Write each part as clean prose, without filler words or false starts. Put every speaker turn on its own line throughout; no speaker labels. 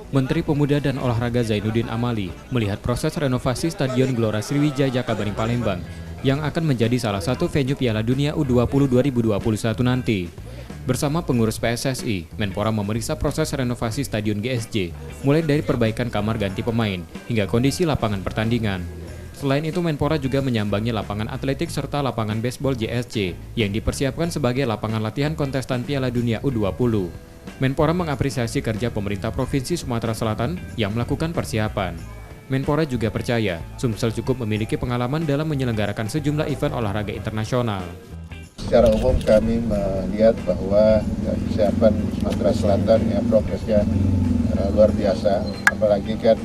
Menteri Pemuda dan Olahraga Zainuddin Amali melihat proses renovasi Stadion Gelora Sriwijaya Jakabaring Palembang yang akan menjadi salah satu venue Piala Dunia U20 2021 nanti. Bersama pengurus PSSI, Menpora memeriksa proses renovasi Stadion GSJ, mulai dari perbaikan kamar ganti pemain hingga kondisi lapangan pertandingan. Selain itu, Menpora juga menyambangi lapangan atletik serta lapangan baseball JSC yang dipersiapkan sebagai lapangan latihan kontestan Piala Dunia U20. Menpora mengapresiasi kerja pemerintah Provinsi Sumatera Selatan yang melakukan persiapan. Menpora juga percaya Sumsel cukup memiliki pengalaman dalam menyelenggarakan sejumlah event olahraga internasional.
Secara umum kami melihat bahwa kesiapan Sumatera Selatan ya progresnya luar biasa, apalagi kan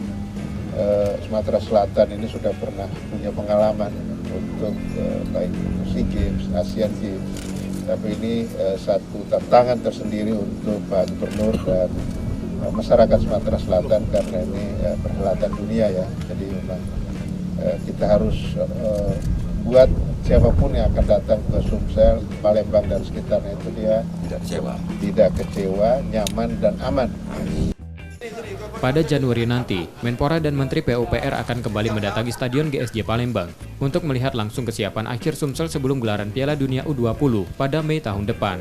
Sumatera Selatan ini sudah pernah punya pengalaman untuk baik SEA Games, Asian Games. Tapi ini satu tantangan tersendiri untuk Pak Gubernur dan masyarakat Sumatera Selatan karena ini perhelatan dunia ya. Jadi memang kita harus buat siapapun yang akan datang ke Sumsel, Palembang dan sekitarnya itu dia tidak kecewa, nyaman dan aman.
Pada Januari nanti, Menpora dan Menteri PUPR akan kembali mendatangi Stadion GSJ Palembang untuk melihat langsung kesiapan akhir Sumsel sebelum gelaran Piala Dunia U20 pada Mei tahun depan.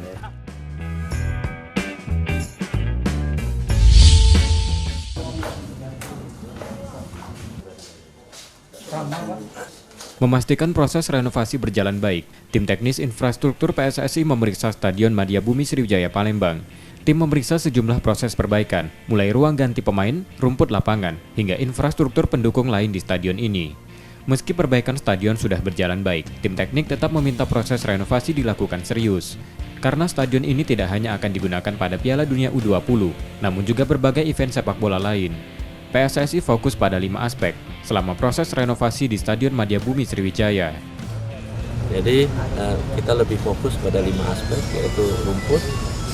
Memastikan proses renovasi berjalan baik, tim teknis infrastruktur PSSI memeriksa Stadion Madiabumi Sriwijaya Palembang. Tim memeriksa sejumlah proses perbaikan, mulai ruang ganti pemain, rumput lapangan, hingga infrastruktur pendukung lain di stadion ini. Meski perbaikan stadion sudah berjalan baik, tim teknik tetap meminta proses renovasi dilakukan serius. Karena stadion ini tidak hanya akan digunakan pada Piala Dunia U20, namun juga berbagai event sepak bola lain. PSSI fokus pada 5 aspek selama proses renovasi di Stadion Madiabumi Sriwijaya.
Jadi kita lebih fokus pada 5 aspek, yaitu rumput,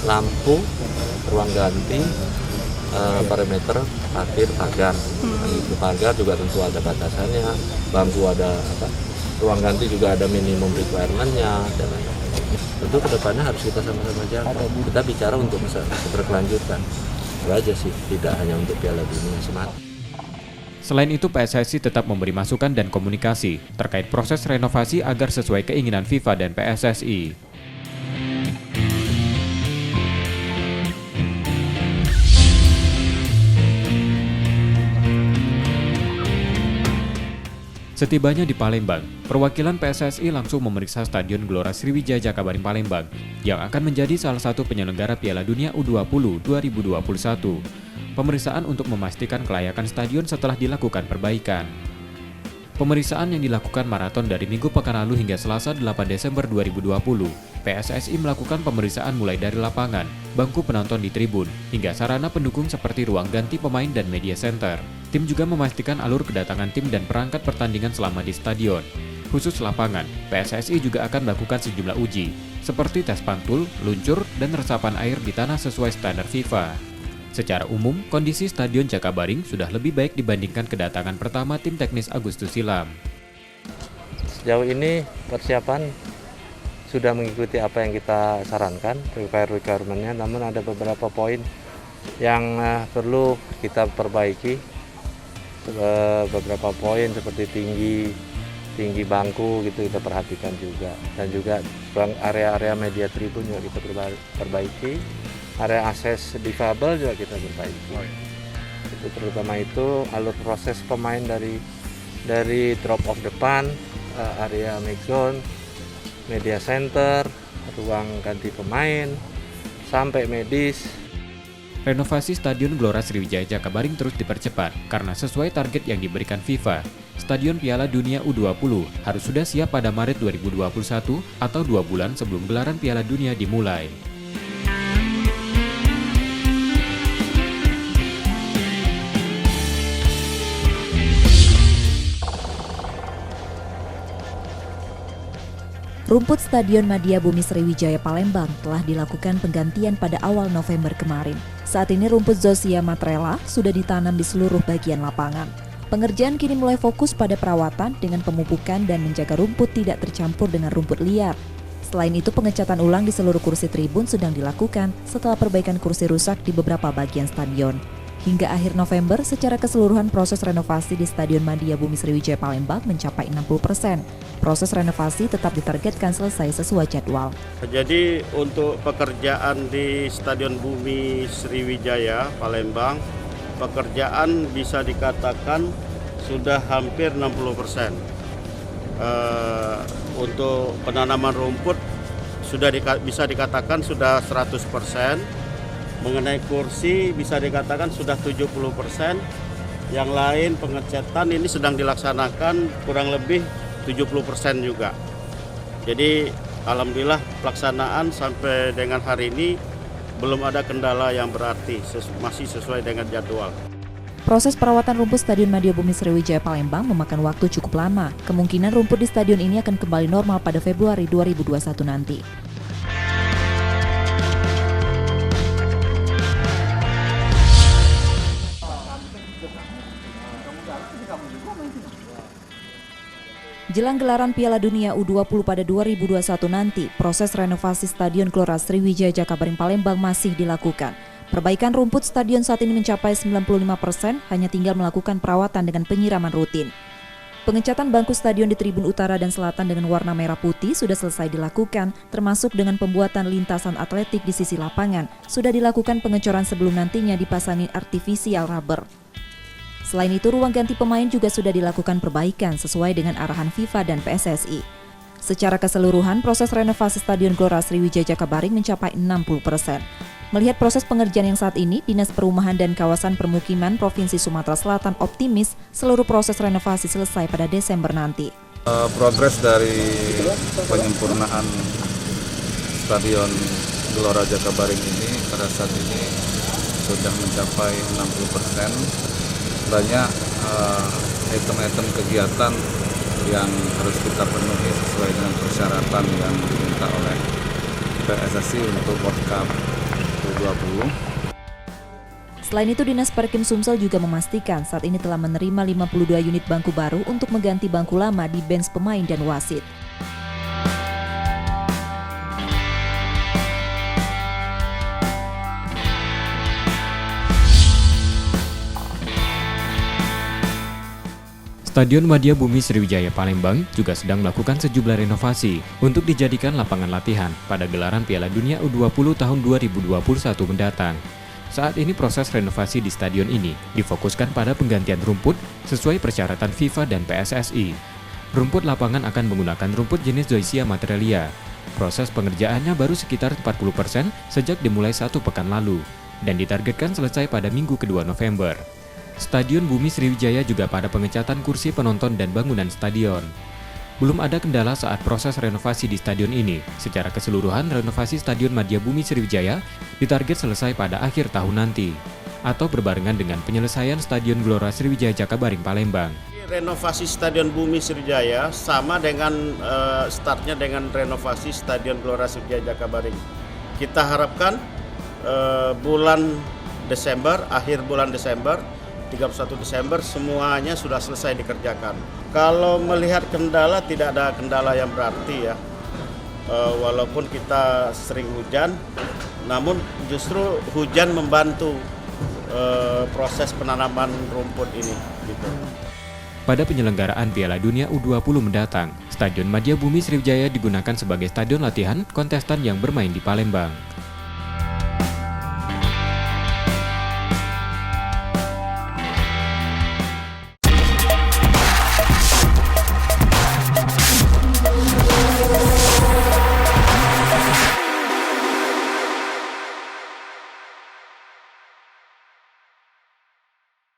lampu, ruang ganti, parameter, parkir, pagar. Itu pagar juga tentu ada batasannya, bangku ada ruang ganti juga ada minimum requirement-nya, dan tentu kedepannya harus kita sama-sama jaga. Kita bicara untuk masa berkelanjutan. Itu aja sih, tidak hanya untuk Piala Dunia semata.
Selain itu, PSSI tetap memberi masukan dan komunikasi terkait proses renovasi agar sesuai keinginan FIFA dan PSSI. Setibanya di Palembang, perwakilan PSSI langsung memeriksa Stadion Gelora Sriwijaya Jakabaring Palembang yang akan menjadi salah satu penyelenggara Piala Dunia U20 2021. Pemeriksaan untuk memastikan kelayakan stadion setelah dilakukan perbaikan. Pemeriksaan yang dilakukan maraton dari Minggu pekan lalu hingga Selasa 8 Desember 2020. PSSI melakukan pemeriksaan mulai dari lapangan, bangku penonton di tribun, hingga sarana pendukung seperti ruang ganti pemain dan media center. Tim juga memastikan alur kedatangan tim dan perangkat pertandingan selama di stadion. Khusus lapangan, PSSI juga akan melakukan sejumlah uji, seperti tes pantul, luncur, dan resapan air di tanah sesuai standar FIFA. Secara umum, kondisi Stadion Jakabaring sudah lebih baik dibandingkan kedatangan pertama tim teknis Agustus silam.
Sejauh ini persiapan sudah mengikuti apa yang kita sarankan, requirement-nya, namun ada beberapa poin yang perlu kita perbaiki. Beberapa poin seperti tinggi bangku gitu kita perhatikan juga, dan juga area-area media tribun juga kita perbaiki, area akses difabel juga kita perbaiki. Itu terutama itu alur proses pemain dari drop off depan, area mix zone, media center, ruang ganti pemain, sampai medis.
Renovasi Stadion Gelora Sriwijaya Jakabaring terus dipercepat karena sesuai target yang diberikan FIFA. Stadion Piala Dunia U20 harus sudah siap pada Maret 2021 atau 2 bulan sebelum gelaran Piala Dunia dimulai.
Rumput Stadion Madiabumi Sriwijaya Palembang telah dilakukan penggantian pada awal November kemarin. Saat ini rumput Zosia Matrela sudah ditanam di seluruh bagian lapangan. Pengerjaan kini mulai fokus pada perawatan dengan pemupukan dan menjaga rumput tidak tercampur dengan rumput liar. Selain itu, pengecatan ulang di seluruh kursi tribun sedang dilakukan setelah perbaikan kursi rusak di beberapa bagian stadion. Hingga akhir November, secara keseluruhan proses renovasi di Stadion Madia Bumi Sriwijaya Palembang mencapai 60%. Proses renovasi tetap ditargetkan selesai sesuai jadwal.
Jadi untuk pekerjaan di Stadion Bumi Sriwijaya Palembang, pekerjaan bisa dikatakan sudah hampir 60%. Untuk penanaman rumput sudah bisa dikatakan sudah 100%. Mengenai kursi bisa dikatakan sudah 70%. Yang lain pengecatan ini sedang dilaksanakan kurang lebih 70% juga. Jadi alhamdulillah pelaksanaan sampai dengan hari ini belum ada kendala yang berarti, masih sesuai dengan jadwal.
Proses perawatan rumput Stadion Madia Bumi Sriwijaya Palembang memakan waktu cukup lama. Kemungkinan rumput di stadion ini akan kembali normal pada Februari 2021 nanti. Jelang gelaran Piala Dunia U20 pada 2021 nanti, proses renovasi Stadion Gelora Sriwijaya Jakabaring Palembang masih dilakukan. Perbaikan rumput stadion saat ini mencapai 95%, hanya tinggal melakukan perawatan dengan penyiraman rutin. Pengecatan bangku stadion di tribun utara dan selatan dengan warna merah putih sudah selesai dilakukan, termasuk dengan pembuatan lintasan atletik di sisi lapangan. Sudah dilakukan pengecoran sebelum nantinya dipasangi artifisial rubber. Selain itu, ruang ganti pemain juga sudah dilakukan perbaikan sesuai dengan arahan FIFA dan PSSI. Secara keseluruhan, proses renovasi Stadion Gelora Sriwijaya Jakabaring mencapai 60%. Melihat proses pengerjaan yang saat ini, Dinas Perumahan dan Kawasan Permukiman Provinsi Sumatera Selatan optimis seluruh proses renovasi selesai pada Desember nanti.
Progres dari penyempurnaan Stadion Gelora Jakabaring ini pada saat ini sudah mencapai 60%. Banyak item-item kegiatan yang harus kita penuhi sesuai dengan persyaratan yang diminta oleh PSSI untuk World Cup U20.
Selain itu, Dinas Perkim Sumsel juga memastikan saat ini telah menerima 52 unit bangku baru untuk mengganti bangku lama di bench pemain dan wasit.
Stadion Madia Bumi Sriwijaya Palembang juga sedang melakukan sejumlah renovasi untuk dijadikan lapangan latihan pada gelaran Piala Dunia U20 tahun 2021 mendatang. Saat ini proses renovasi di stadion ini difokuskan pada penggantian rumput sesuai persyaratan FIFA dan PSSI. Rumput lapangan akan menggunakan rumput jenis Zoysia Matrelia. Proses pengerjaannya baru sekitar 40% sejak dimulai 1 pekan lalu dan ditargetkan selesai pada Minggu kedua November. Stadion Bumi Sriwijaya juga pada pengecatan kursi penonton dan bangunan stadion. Belum ada kendala saat proses renovasi di stadion ini. Secara keseluruhan, renovasi Stadion Madia Bumi Sriwijaya ditarget selesai pada akhir tahun nanti, atau berbarengan dengan penyelesaian Stadion Gelora Sriwijaya Jakabaring Palembang.
Renovasi Stadion Bumi Sriwijaya sama dengan startnya dengan renovasi Stadion Gelora Sriwijaya Jakabaring. Kita harapkan bulan Desember, akhir bulan Desember, 31 Desember semuanya sudah selesai dikerjakan. Kalau melihat kendala, tidak ada kendala yang berarti ya. Walaupun kita sering hujan, namun justru hujan membantu proses penanaman rumput ini. Gitu.
Pada penyelenggaraan Piala Dunia U20 mendatang, Stadion Madia Bumi Sriwijaya digunakan sebagai stadion latihan kontestan yang bermain di Palembang.